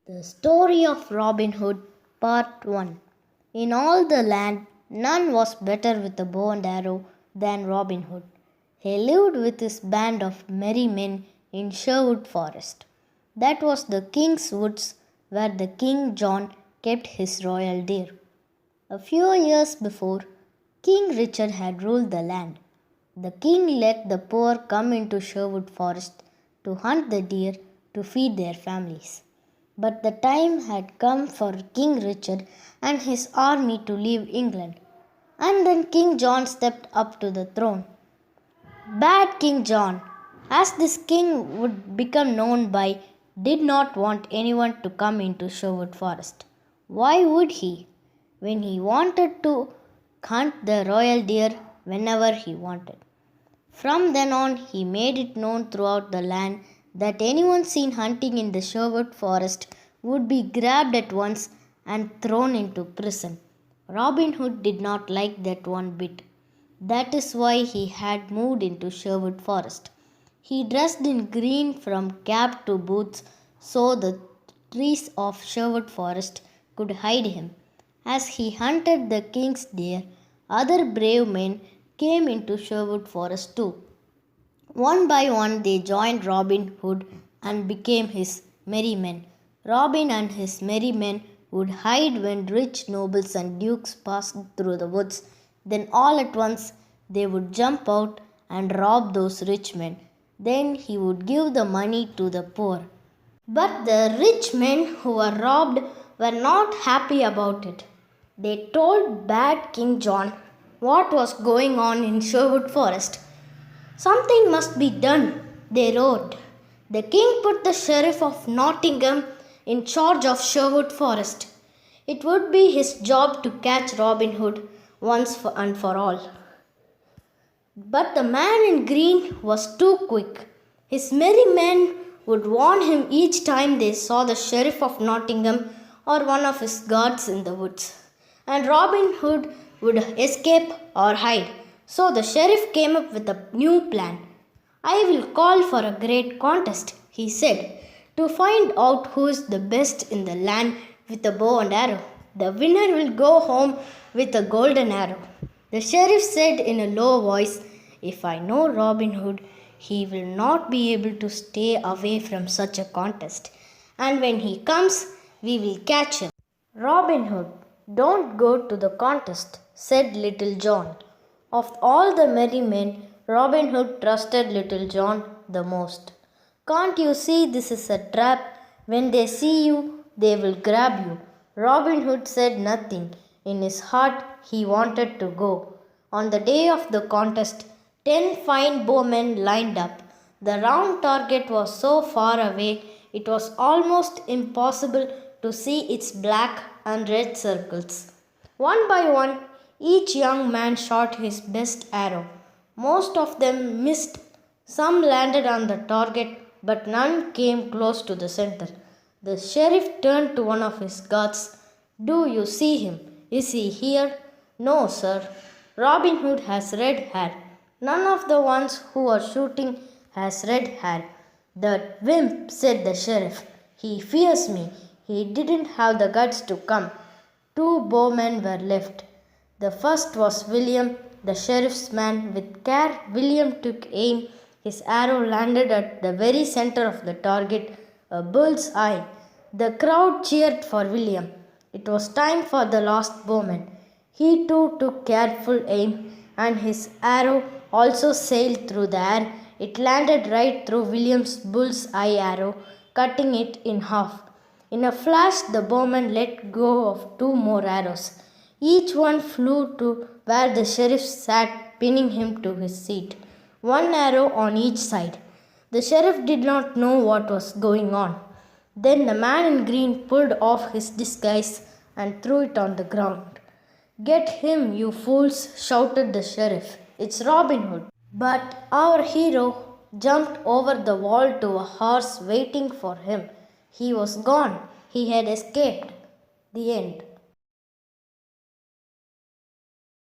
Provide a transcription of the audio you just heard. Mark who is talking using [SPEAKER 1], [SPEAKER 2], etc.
[SPEAKER 1] The story of Robin Hood, Part 1. In all the land, none was better with a bow and arrow than Robin Hood. He lived with his band of merry men in Sherwood Forest. That was the king's woods where the King John kept his royal deer. A few years before, King Richard had ruled the land. The king let the poor come into Sherwood Forest to hunt the deer to feed their families. But the time had come for King Richard and his army to leave England, and then King John stepped up to the throne. Bad King John, as this king would become known by, did not want anyone to come into Sherwood Forest. Why would he? When he wanted to hunt the royal deer whenever he wanted. From then on, he made it known throughout the land that anyone seen hunting in the Sherwood Forest would be grabbed at once and thrown into prison. Robin Hood did not like that one bit. That is why he had moved into Sherwood Forest. He dressed in green from cap to boots so the trees of Sherwood Forest could hide him. As he hunted the king's deer, other brave men came into Sherwood Forest too. One by one they joined Robin Hood and became his merry men. Robin and his merry men would hide when rich nobles and dukes passed through the woods. Then all at once they would jump out and rob those rich men. Then he would give the money to the poor. But the rich men who were robbed were not happy about it. They told bad King John what was going on in Sherwood Forest. Something must be done, they wrote. The king put the sheriff of Nottingham in charge of Sherwood Forest. It would be his job to catch Robin Hood once and for all. But the man in green was too quick. His merry men would warn him each time they saw the sheriff of Nottingham or one of his guards in the woods. And Robin Hood would escape or hide. So the sheriff came up with a new plan. I will call for a great contest, he said, to find out who is the best in the land with a bow and arrow. The winner will go home with a golden arrow. The sheriff said in a low voice, if I know Robin Hood, he will not be able to stay away from such a contest. And when he comes, we will catch him. Robin Hood, don't go to the contest, said Little John. Of all the merry men, Robin Hood trusted Little John the most. Can't you see this is a trap? When they see you, they will grab you. Robin Hood said nothing. In his heart, he wanted to go. On the day of the contest, 10 fine bowmen lined up. The round target was so far away, it was almost impossible to see its black and red circles. One by one, each young man shot his best arrow. Most of them missed. Some landed on the target, but none came close to the center. The sheriff turned to one of his guards. Do you see him? Is he here? No, sir. Robin Hood has red hair. None of the ones who are shooting has red hair. That wimp, said the sheriff. He fears me. He didn't have the guts to come. 2 bowmen were left. The first was William, the sheriff's man. With care, William took aim. His arrow landed at the very center of the target, a bull's eye. The crowd cheered for William. It was time for the last bowman. He too took careful aim, and his arrow also sailed through the air. It landed right through William's bull's eye arrow, cutting it in half. In a flash, the bowman let go of 2 more arrows. Each one flew to where the sheriff sat, pinning him to his seat. 1 arrow on each side. The sheriff did not know what was going on. Then the man in green pulled off his disguise and threw it on the ground. Get him, you fools, shouted the sheriff. It's Robin Hood. But our hero jumped over the wall to a horse waiting for him. He was gone. He had escaped. The end.